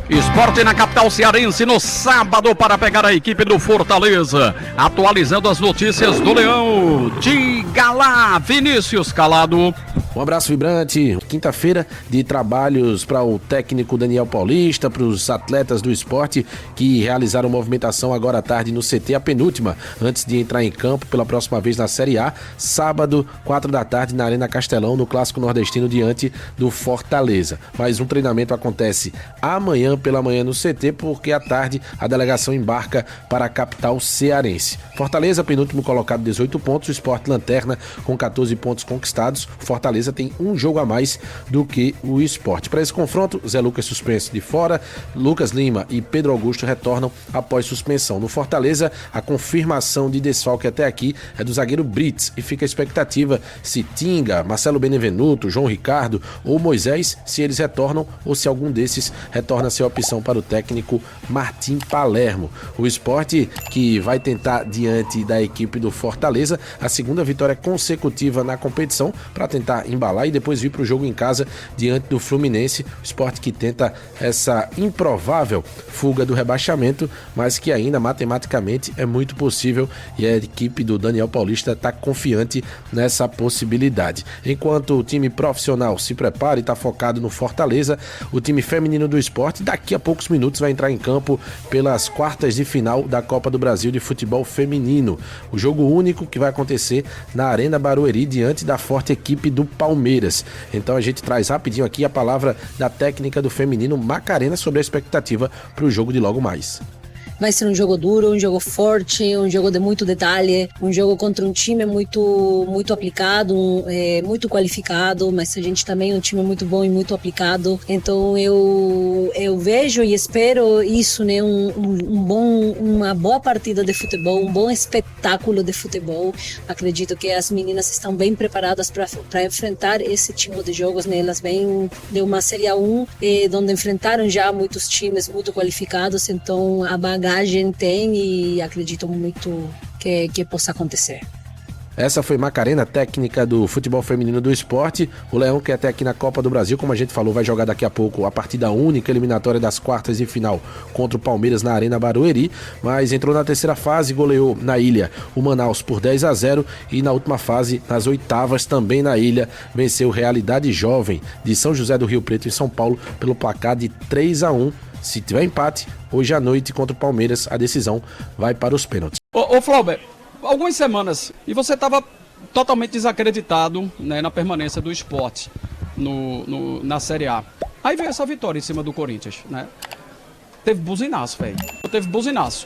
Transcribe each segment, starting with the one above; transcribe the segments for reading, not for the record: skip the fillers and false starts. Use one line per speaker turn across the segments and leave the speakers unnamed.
Esporte na capital cearense no sábado para pegar a equipe do Fortaleza. Atualizando as notícias do Leão. Diga lá, Vinícius Calado.
Um abraço vibrante. Quinta-feira de trabalhos para o técnico Daniel Paulista, para os atletas do esporte que realizaram movimentação agora à tarde no CT, a penúltima, antes de entrar em campo pela próxima vez na Série A. Sábado, 4 da tarde, na Arena Castelão, no Clássico Nordestino, diante do Fortaleza. Mais um treinamento acontece amanhã pela manhã no CT, porque à tarde a delegação embarca para a capital cearense. Fortaleza, penúltimo colocado, 18 pontos, o Sport lanterna com 14 pontos conquistados. Fortaleza tem um jogo a mais do que o Sport. Para esse confronto, Zé Lucas suspenso de fora, Lucas Lima e Pedro Augusto retornam após suspensão. No Fortaleza, a confirmação de desfalque até aqui é do zagueiro Brits e fica a expectativa se Tinga, Marcelo Benevenuto, João Ricardo ou Moisés, se eles retornam ou se algum desses retorna a ser opção para o técnico Martim Palermo. O Sport que vai tentar diante da equipe do Fortaleza a segunda vitória consecutiva na competição para tentar embalar e depois vir para o jogo em casa diante do Fluminense. O Sport que tenta essa improvável fuga do rebaixamento, mas que ainda matematicamente é muito possível e a equipe do Daniel Paulista está confiante nessa possibilidade. Enquanto o time profissional se prepara e está focado no Fortaleza, o time feminino do Sport daqui a poucos minutos vai entrar em campo pelas quartas de final da Copa do Brasil de futebol feminino. O jogo único que vai acontecer na Arena Barueri diante da forte equipe do Palmeiras. Então a gente traz rapidinho aqui a palavra da técnica do feminino Macarena sobre a expectativa para o jogo de logo mais.
Vai ser um jogo duro, um jogo forte, um jogo de muito detalhe, um jogo contra um time muito aplicado, muito qualificado, mas a gente também é um time muito bom e muito aplicado. Então eu vejo e espero isso, né? Uma boa partida de futebol, um bom espetáculo de futebol. Acredito que as meninas estão bem preparadas para enfrentar esse tipo de jogos, né? Elas vêm de uma Série A1, onde enfrentaram já muitos times muito qualificados, então a bagagem tem e acredito muito que possa acontecer.
Essa foi Macarena, técnica do futebol feminino do Sport. O Leão, que até aqui na Copa do Brasil, como a gente falou, vai jogar daqui a pouco a partida única eliminatória das quartas de final contra o Palmeiras na Arena Barueri, mas entrou na terceira fase, goleou na ilha o Manaus por 10-0 e na última fase, nas oitavas, também na ilha, venceu Realidade Jovem de São José do Rio Preto em São Paulo pelo placar de 3-1. Se tiver empate, hoje à noite contra o Palmeiras, a decisão vai para os pênaltis.
Ô Flauber, algumas semanas, e você estava totalmente desacreditado, né, na permanência do Sport na Série A. Aí veio essa vitória em cima do Corinthians, né? Teve buzinaço, velho. Teve buzinaço.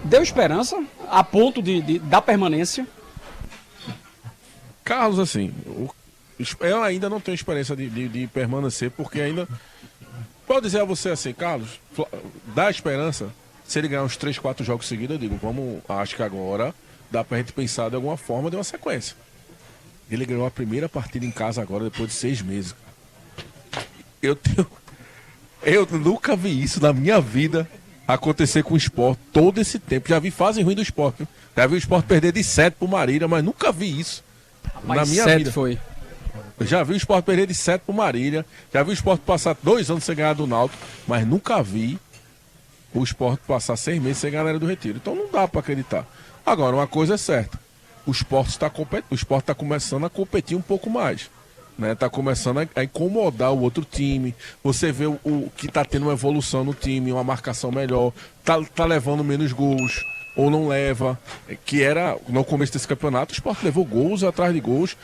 Deu esperança a ponto da permanência?
Carlos, assim, eu ainda não tenho experiência de permanecer, porque ainda... Pode dizer a você assim, Carlos, dá esperança, se ele ganhar uns 3, 4 jogos seguidos, eu digo, acho que agora dá pra gente pensar de alguma forma de uma sequência. Ele ganhou a primeira partida em casa agora, depois de 6 meses. Eu nunca vi isso na minha vida acontecer com o Sport todo esse tempo. Já vi fase ruim do Sport, viu? Já vi o Sport perder de 7 pro Marília, mas nunca vi isso na minha
7
vida.
Foi.
Eu já vi o Sport perder de 7 pro Marília, já vi o Sport passar 2 anos sem ganhar do Náutico, mas nunca vi o Sport passar 6 meses sem ganhar do Retiro. Então não dá para acreditar. Agora, uma coisa é certa, o Sport está começando a competir um pouco mais, né? Tá começando a incomodar o outro time. Você vê o que tá tendo uma evolução no time, uma marcação melhor, tá levando menos gols ou não leva, que era no começo desse campeonato, o Sport levou gols atrás de gols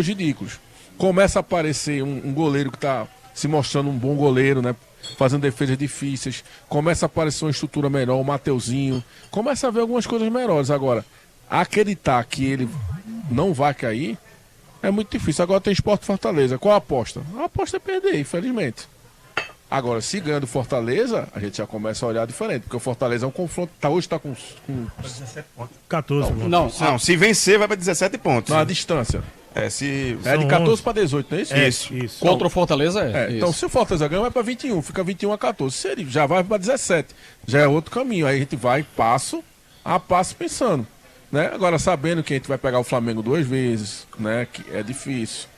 ridículos. Começa a aparecer um goleiro que está se mostrando um bom goleiro, né? Fazendo defesas difíceis. Começa a aparecer uma estrutura melhor, o Mateuzinho. Começa a ver algumas coisas melhores. Agora, acreditar que ele não vai cair é muito difícil. Agora tem Sport Fortaleza. Qual a aposta? A aposta é perder, infelizmente. Agora, se ganha do Fortaleza, a gente já começa a olhar diferente. Porque o Fortaleza é um confronto. Hoje está com
17 pontos. 14 pontos.
Não, se vencer vai para 17 pontos.
Na distância.
É
de 14 para 18, não é isso?
Isso.
Contra o Fortaleza
Então, se o Fortaleza ganha, vai para 21, fica 21 a 14. Se ele já vai para 17, já é outro caminho. Aí a gente vai passo a passo pensando, né? Agora, sabendo que a gente vai pegar o Flamengo 2 vezes, né? Que é difícil.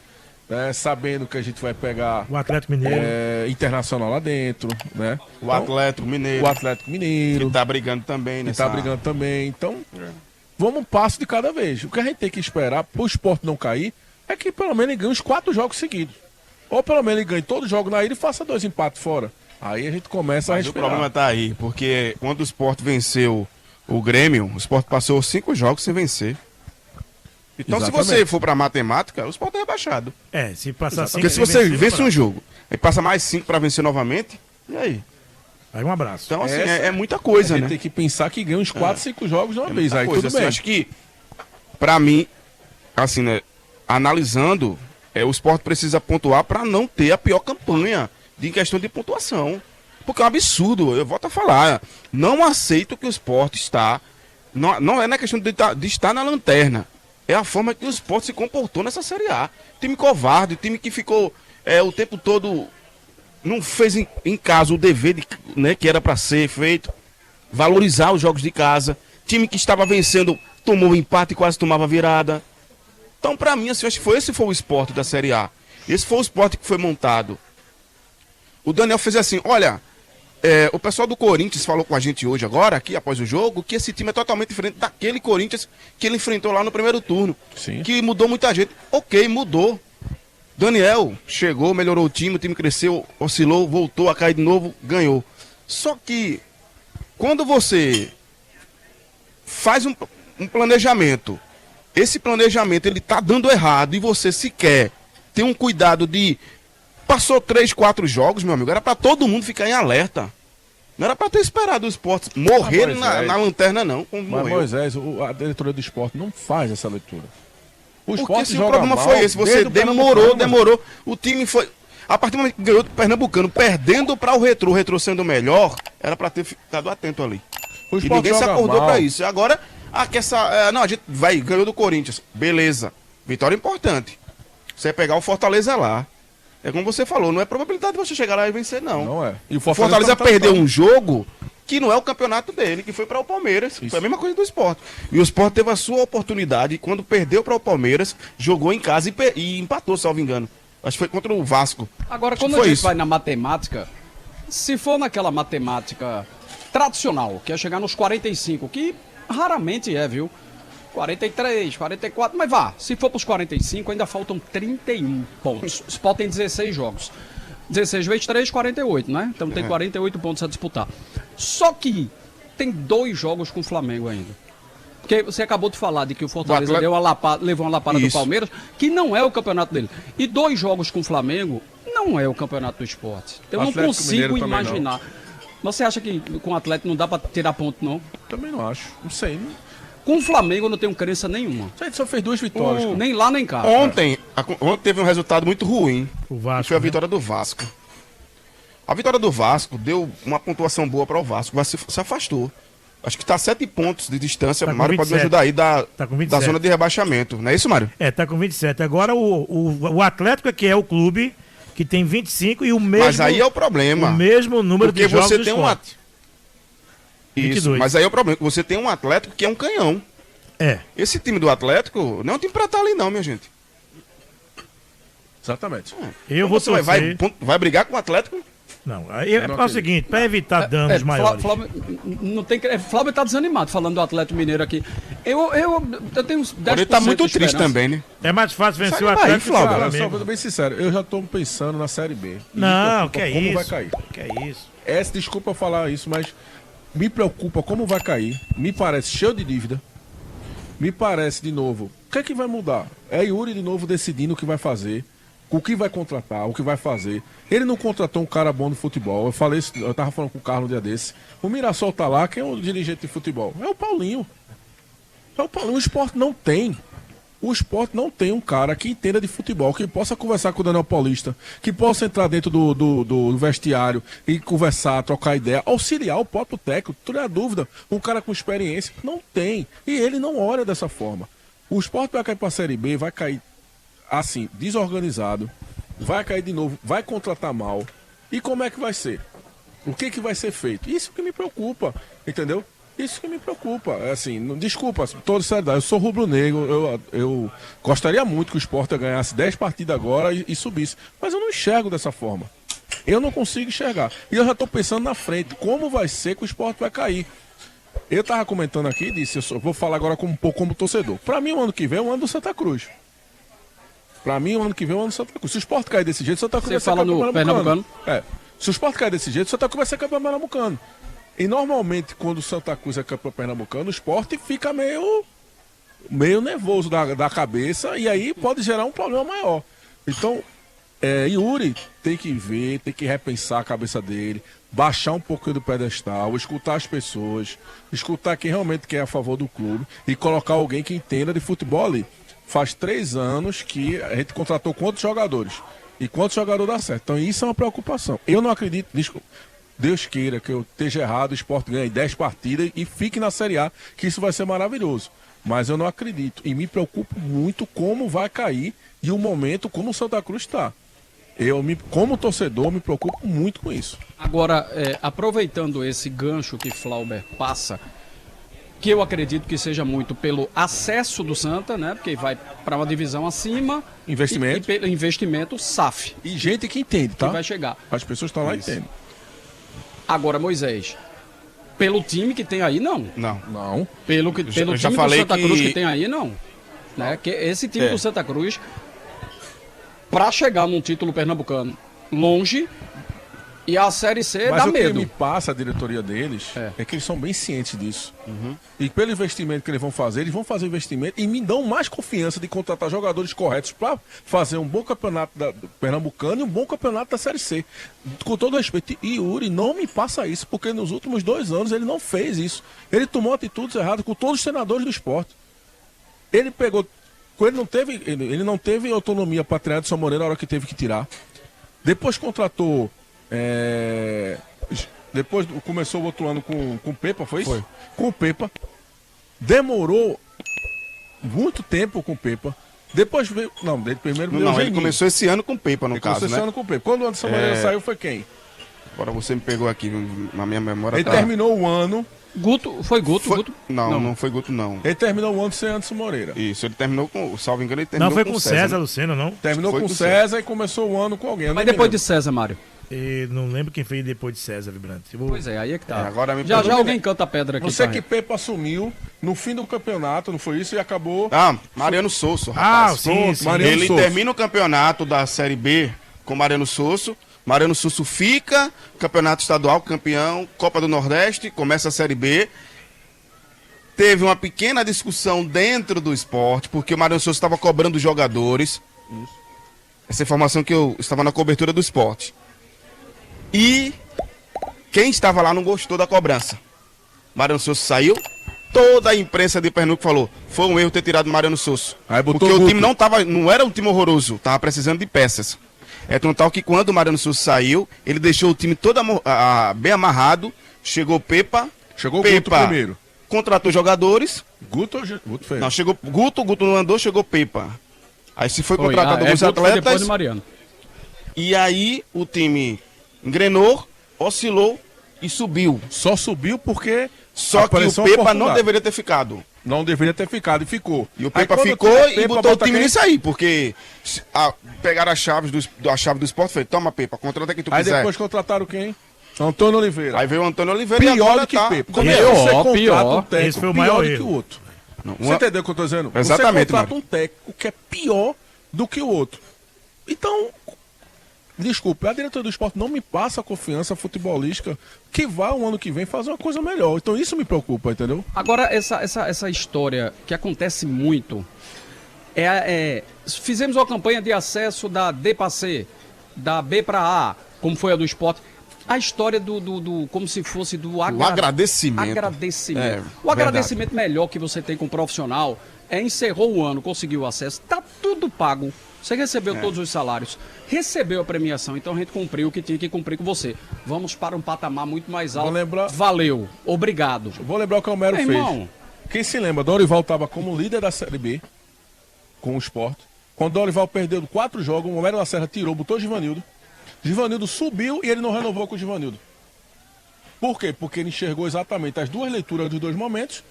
sabendo que a gente vai pegar
O Atlético Mineiro.
Internacional lá dentro, né?
O Atlético Mineiro.
O Atlético Mineiro.
Que tá brigando também, né?
Que tá brigando também. Então, vamos um passo de cada vez. O que a gente tem que esperar pro Sport não cair é que pelo menos ele ganhe uns 4 jogos seguidos. Ou pelo menos ele ganhe todo jogo na ida e faça 2 empates fora. Aí a gente começa a
Mas o
respirar.
problema tá aí, porque quando o Sport venceu o Grêmio, o Sport passou 5 jogos sem vencer. Então,
Exatamente.
se você for pra matemática, o Sport é rebaixado.
Se passar 5
Porque se você vence um jogo e passa mais 5 pra vencer novamente, e aí?
Aí um abraço.
Então, assim,
Essa-
é muita
A
coisa,
gente
né?
tem que pensar que ganha uns 4, 5 jogos de uma vez.
Muita
Aí
coisa,
tudo
assim,
bem.
acho que, pra mim, assim, né, analisando, o Sport precisa pontuar pra não ter a pior campanha em questão de pontuação. Porque é um absurdo, eu volto a falar. Não aceito que o Sport está. Não é na questão de estar na lanterna. É a forma que o Sport se comportou nessa Série A. Time covarde, time que ficou o tempo todo. Não fez em casa o dever né, que era pra ser feito. Valorizar os jogos de casa. Time que estava vencendo, tomou um empate e quase tomava virada. Então, pra mim, assim, acho que esse foi o Sport da Série A. Esse foi o Sport que foi montado. O Daniel fez assim, olha, o pessoal do Corinthians falou com a gente hoje agora, aqui após o jogo, que esse time é totalmente diferente daquele Corinthians que ele enfrentou lá no primeiro turno.
Sim.
Que mudou muita gente. Ok, mudou. Daniel chegou, melhorou o time cresceu, oscilou, voltou a cair de novo, ganhou. Só que, quando você faz um planejamento, esse planejamento ele tá dando errado e você sequer tem um cuidado de... Passou 3, 4 jogos, meu amigo, era pra todo mundo ficar em alerta. Não era pra ter esperado o Sport morrer na lanterna, não. Como
Mas
morreu.
Moisés, a diretoria do esporte não faz essa leitura. O
Porque
esporte
se o
joga
problema
mal
foi esse, você
desde o
demorou.
Pernambucano.
O time foi. A partir do momento que ganhou do Pernambucano, perdendo para o Retrô sendo melhor, era pra ter ficado atento ali.
O
E
esporte
ninguém se
joga
acordou
mal.
pra isso. Agora, não, a gente ganhou do Corinthians. Beleza. Vitória importante. Você pegar o Fortaleza lá. É como você falou, não é probabilidade de você chegar lá e vencer, não.
Não é. E o
O Fortaleza
tá
perdeu
lutando.
um jogo que não é o campeonato dele, que foi para o Palmeiras. Foi a mesma coisa do Sport. E o Sport teve a sua oportunidade, e quando perdeu para o Palmeiras, jogou em casa e empatou, salvo engano. Acho que foi contra o Vasco.
Agora,
Acho que
quando
foi
a gente
isso.
vai na matemática, se for naquela matemática tradicional, que é chegar nos 45, que raramente é, viu? 43, 44, mas vá, se for para os 45, ainda faltam 31 pontos. O Sport tem 16 jogos. 16 vezes 3, 48, né? Então tem 48 pontos a disputar. Só que tem 2 jogos com o Flamengo ainda. Porque você acabou de falar de que o Fortaleza levou uma lapada do
Isso.
Palmeiras, que não é o campeonato dele. E 2 jogos com o Flamengo não é o campeonato do Esporte. Eu não
Atlético
consigo
Mineiro também
imaginar. Você acha que com o Atlético não dá para tirar ponto, não?
Também não acho. Não sei.
Com o Flamengo eu não tenho crença nenhuma.
A gente só fez 2 vitórias. cara.
Nem lá, nem cá.
Ontem teve um resultado muito ruim.
O
Que
Vasco.
foi a
né?
vitória do Vasco. A vitória do Vasco deu uma pontuação boa para o Vasco. O Vasco se afastou. Acho que está 7 pontos de distância.
Tá com
Mário pode me
27.
ajudar aí
Tá com
da
27.
zona de rebaixamento. Não é isso, Mário?
Tá com 27. Agora o Atlético é que é o clube que tem 25 e o mesmo,
Mas aí é o problema.
o mesmo número
Porque
de jogos
você
do
tem um
Sport.
Isso,
22.
mas aí é o problema. Que você tem um Atlético que é um canhão. Esse time do Atlético não é um time pra estar ali, não, minha gente.
Exatamente.
Eu vou
Você
torcer.
vai brigar com o Atlético?
Não, aí é o seguinte, para evitar danos
É,
maiores.
Flávio está desanimado falando do Atlético Mineiro aqui. Eu tenho uns 10%
Ele tá muito
de
triste
esperança.
também, né?
É mais fácil vencer
Sai
o
daí,
Atlético que o
Flávio.
Cara, só
Flamengo.
vou ser bem sincero, eu já tô pensando na Série B. E
Não,
me
que
preocupa
é
como
isso.
vai cair.
Que é isso.
Desculpa eu falar isso, mas me preocupa como vai cair. Me parece cheio de dívida. Me parece, de novo, o que é que vai mudar? É Yuri de novo decidindo o que vai fazer, o que vai contratar, o que vai fazer. Ele não contratou um cara bom no futebol. Eu falei isso, eu tava falando com o Carlos um dia desse. O Mirassol tá lá, quem é o dirigente de futebol? É o Paulinho. É o Paulinho. O Sport não tem. O Sport não tem um cara que entenda de futebol, que possa conversar com o Daniel Paulista, que possa entrar dentro do vestiário e conversar, trocar ideia, auxiliar o próprio técnico, tu não é dúvida, um cara com experiência. Não tem. E ele não olha dessa forma. O Sport vai cair pra Série B, vai cair assim, desorganizado, vai cair de novo, vai contratar mal. E como é que vai ser? O que vai ser feito? Isso que me preocupa, entendeu? Isso que me preocupa. É assim, desculpa, toda seriedade, eu sou rubro-negro, eu gostaria muito que o Sport ganhasse 10 partidas agora e subisse. Mas eu não enxergo dessa forma. Eu não consigo enxergar. E eu já estou pensando na frente, como vai ser que o Sport vai cair. Eu estava comentando aqui e disse, vou falar agora um pouco como torcedor. Para mim, o ano que vem é o ano do Santa Cruz. Para mim, o ano que vem é o ano do Santa Cruz. Se o Sport cair desse jeito, o Santa Cruz vai ser campeão pernambucano. Se o Sport cair desse jeito, o Santa Cruz vai ser campeão pernambucano. E normalmente, quando o Santa Cruz é campeão pernambucano, o Sport fica meio nervoso da cabeça e aí pode gerar um problema maior. Então, Yuri tem que ver, tem que repensar a cabeça dele, baixar um pouquinho do pedestal, escutar as pessoas, escutar quem realmente quer a favor do clube e colocar alguém que entenda de futebol ali. Faz 3 anos que a gente contratou quantos jogadores? E quantos jogadores dá certo? Então isso é uma preocupação. Eu não acredito, Deus queira que eu esteja errado, o Sport ganhe 10 partidas e fique na Série A, que isso vai ser maravilhoso. Mas eu não acredito. E me preocupo muito como vai cair e o momento como o Santa Cruz está. Como torcedor, me preocupo muito com isso.
Agora, aproveitando esse gancho que Flauber passa, que eu acredito que seja muito pelo acesso do Santa, né? Porque vai para uma divisão acima.
Investimento.
E pelo investimento SAF.
E gente que entende, tá?
Que vai chegar.
As pessoas estão lá e entendem.
Agora, Moisés, pelo time que tem aí, não.
Não.
Pelo time do Santa Cruz que tem aí, não. Né? Que esse time do Santa Cruz, para chegar num título pernambucano longe, e a Série C
mas
dá medo.
Mas o que me passa a diretoria deles é que eles são bem cientes disso. Uhum. E pelo investimento que eles vão fazer investimento e me dão mais confiança de contratar jogadores corretos para fazer um bom campeonato pernambucano e um bom campeonato da Série C. Com todo respeito, e Yuri não me passa isso, porque nos últimos 2 anos ele não fez isso. Ele tomou atitudes erradas com todos os treinadores do esporte. Ele pegou... Ele não teve autonomia para treinar de São Moreira na hora que teve que tirar. Depois contratou... Depois começou o outro ano com o Pepa, foi isso? Foi. Com o Pepa. Demorou muito tempo com o Pepa. Depois veio... Não, primeiro veio
ele começou esse ano com o Pepa, no caso,
começou esse ano com o Pepa. Quando o ano de São Moreira saiu, foi quem?
Agora você me pegou aqui na minha memória.
Ele terminou o ano...
Foi Guto?
Não foi Guto, não.
Ele terminou o ano sem Anderson Moreira.
Isso, ele terminou com... Salvo engano, ele terminou
com César. Não, foi com César, Luceno, não?
Terminou com César e começou o ano com alguém.
Mas depois de César, Mário?
Não lembro quem fez depois de César, Vibrante.
Pois é, que tá.
Agora
já alguém canta pedra aqui.
Você que Pepa assumiu no fim do campeonato, não foi isso? E acabou...
Mariano Sosso, rapaz.
Sim.
Ele termina o campeonato da Série B com Mariano Sosso. Mariano Sosso fica, campeonato estadual, campeão, Copa do Nordeste, começa a Série B. Teve uma pequena discussão dentro do esporte, porque o Mariano Sosso estava cobrando os jogadores. Isso. Essa informação que eu estava na cobertura do esporte. E quem estava lá não gostou da cobrança. Mariano Sosso saiu, toda a imprensa de Pernambuco falou, foi um erro ter tirado o Mariano Sosso. Porque o time não era um time horroroso, estava precisando de peças. É tão tal que quando o Mariano Sosso saiu, ele deixou o time todo bem amarrado, chegou Pepa.
Chegou Guto primeiro.
Contratou jogadores.
Guto fez.
Não, chegou Guto não andou, chegou Pepa. Aí se foi contratado alguns atletas.
Depois de Mariano.
E aí o time engrenou, oscilou e subiu.
Só subiu porque...
Só que o Pepa não deveria ter ficado.
Não deveria ter ficado e ficou.
E o Pepa ficou e botou o time nisso aí, porque pegaram a chave do Sport e fez, toma Pepa, contrata quem tu quiser.
Aí depois contrataram quem? Antônio Oliveira.
Aí veio o Antônio Oliveira
pior do que Pepa. Como é que você contrata um técnico
esse foi o maior
pior do que o outro? Você entendeu o que eu tô dizendo?
Exatamente.
Você contrata um técnico que é pior do que o outro. Então, desculpe, a diretoria do esporte não me passa a confiança futebolística que vai o ano que vem fazer uma coisa melhor. Então isso me preocupa, entendeu?
Agora, essa história que acontece muito fizemos uma campanha de acesso da D para C, da B para A, como foi a do esporte. A história do como se fosse do
agradecimento.
O agradecimento melhor que você tem com o profissional encerrou o ano, conseguiu o acesso, tá tudo pago. Você recebeu todos os salários, recebeu a premiação, então a gente cumpriu o que tinha que cumprir com você. Vamos para um patamar muito mais alto. Valeu, obrigado.
Vou lembrar o que o Homero fez. Irmão. Quem se lembra, Dorival estava como líder da Série B com o Sport. Quando Dorival perdeu 4 jogos, o Homero da Serra tirou, botou o Givanildo. Givanildo subiu e ele não renovou com o Givanildo. Por quê? Porque ele enxergou exatamente as duas leituras dos dois momentos,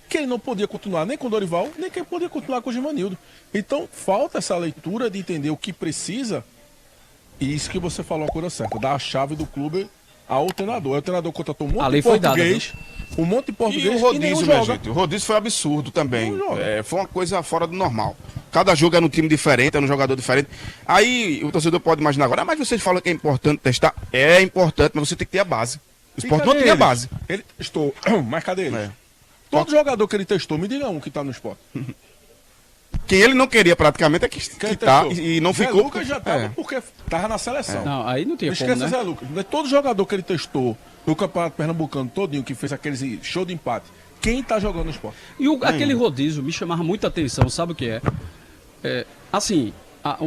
que ele não podia continuar nem com o Dorival, nem que ele podia continuar com o Givanildo. Então, falta essa leitura de entender o que precisa, e isso que você falou a coisa certa, dar a chave do clube ao treinador. O treinador contratou um monte
Ali
de
foi dada,
português, um monte de
E
português
o
e nenhum
rodízio, minha
joga.
gente, o rodízio foi absurdo também.
Não joga.
Foi uma coisa fora do normal. Cada jogo é num time diferente, é num jogador diferente. Aí o torcedor pode imaginar agora, mas vocês falam que é importante testar. É importante, mas você tem que ter a base. O
E
esporte
cadê
não tinha
eles?
base.
Ele testou, mas cadê ele?
É.
Todo jogador que ele testou, me diga um que tá no esporte.
Quem ele não queria praticamente é que
Quem
tá
testou?
e não
Zé
ficou.
Lucas já tava
É.
porque tava na seleção.
Não, aí não tinha
Não
como,
esqueça
né?
Zé Lucas. Todo jogador que ele testou no Campeonato Pernambucano todinho, que fez aqueles show de empate, quem tá jogando no esporte?
E aquele rodízio me chamava muita atenção, sabe o que é? Assim,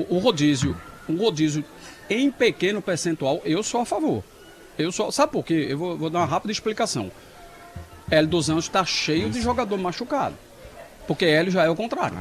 o rodízio, um rodízio em pequeno percentual, eu sou a favor. Sabe por quê? Eu vou dar uma rápida explicação. Hélio dos Anjos está cheio de jogador machucado. Porque Hélio já é o contrário.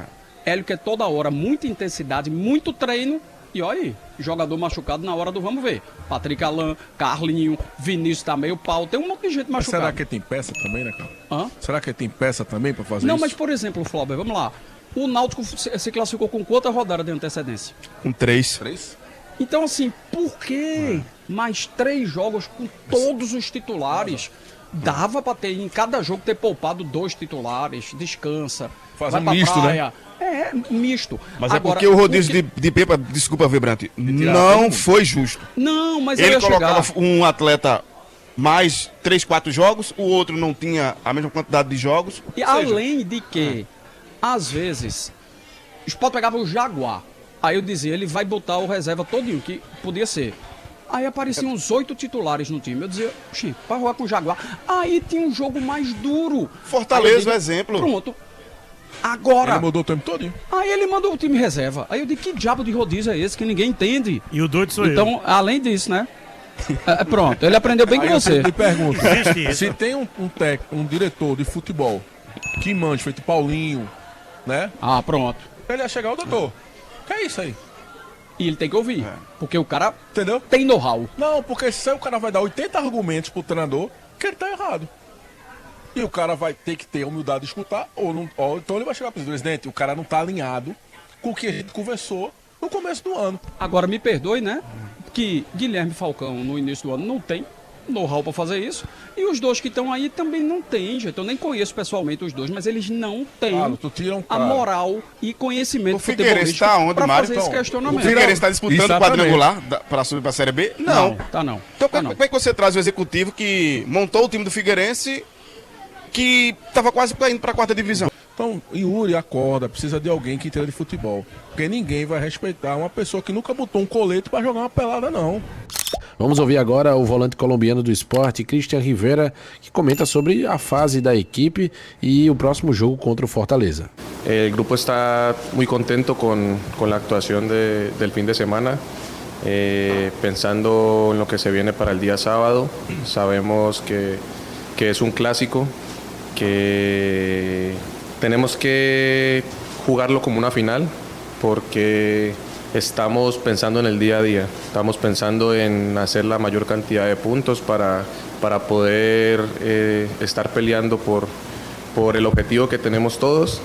Hélio quer toda hora muita intensidade, muito treino. E olha aí, jogador machucado na hora do vamos ver. Patrick Alain, Carlinho, Vinícius tá meio pau. Tem um monte de gente
Mas
machucada.
será que ele tem peça também, né, cara?
Hã?
Será que ele tem peça também pra fazer
Não,
isso?
mas por exemplo, Flauber, vamos lá. O Náutico se classificou com quantas rodadas de antecedência?
Com 3.
3?
Então, assim, por que mais 3 jogos com todos os titulares? Dava pra ter, em cada jogo, ter poupado 2 titulares, descansa,
Fazer
vai
um
pra
misto,
praia. Misto.
Mas
Agora,
é porque o rodízio
porque-
de Pepa, desculpa, Vibrante,
tirar todo
não
mundo.
foi justo.
Não, mas eu
Ele
ia
colocava
chegar.
um atleta mais 3, 4 jogos, o outro não tinha a mesma quantidade de jogos.
E
Ou seja,
além de que, às vezes, o Sport pegava o Jaguar. Aí eu dizia, ele vai botar o reserva todinho, que podia ser. Aí apareciam uns 8 titulares no time. Eu dizia, oxi, pra jogar com o Jaguar. Aí tinha um jogo mais duro.
Fortaleza,
Aí eu digo,
o exemplo.
Pronto. Agora.
Ele mudou o tempo todinho.
Aí ele mandou o time reserva. Aí eu digo, que diabo de rodízio é esse que ninguém entende?
E o doido sou eu.
Então, além disso, né? Pronto, ele aprendeu bem com
Aí eu
você.
sempre me pergunto,
Existe isso.
se tem um técnico, um diretor de futebol que mande, feito Paulinho, né?
Ah, pronto.
Ele ia chegar o doutor. Que é isso aí?
E ele tem que ouvir. Porque o cara
Entendeu?
tem know-how.
Não, porque se o cara vai dar 80 argumentos pro treinador, que ele tá errado. E o cara vai ter que ter a humildade de escutar, ou então ele vai chegar pro presidente, o cara não tá alinhado com o que a gente conversou no começo do ano.
Agora me perdoe, né? Que Guilherme Falcão no início do ano não tem know-how para fazer isso. E os dois que estão aí também não têm, gente. Eu nem conheço pessoalmente os dois, mas eles não têm
Claro, tu tira um
a
cara.
moral e conhecimento
O Figueirense
futebolístico
tá onde,
pra
Mário?
fazer esse
Então,
questionamento.
O Figueirense está disputando o
Exatamente.
quadrangular para subir para a Série B? Não.
Tá não.
Então,
Tá não.
como é que você traz o executivo que montou o time do Figueirense que estava quase indo para a 4ª divisão?
Então, Yuri, acorda, precisa de alguém que entenda de futebol. Porque ninguém vai respeitar uma pessoa que nunca botou um colete pra jogar uma pelada, não.
Vamos ouvir agora o volante colombiano do esporte, Cristian Rivera, que comenta sobre a fase da equipe e o próximo jogo contra o Fortaleza.
El grupo está muy contento con la actuación del fin de semana, pensando en lo que se viene para el día sábado. Sabemos que es un clásico, que tenemos que jugarlo como una final, porque estamos pensando en el día a día, estamos pensando en hacer la mayor cantidad de puntos para poder estar peleando por el objetivo que tenemos todos,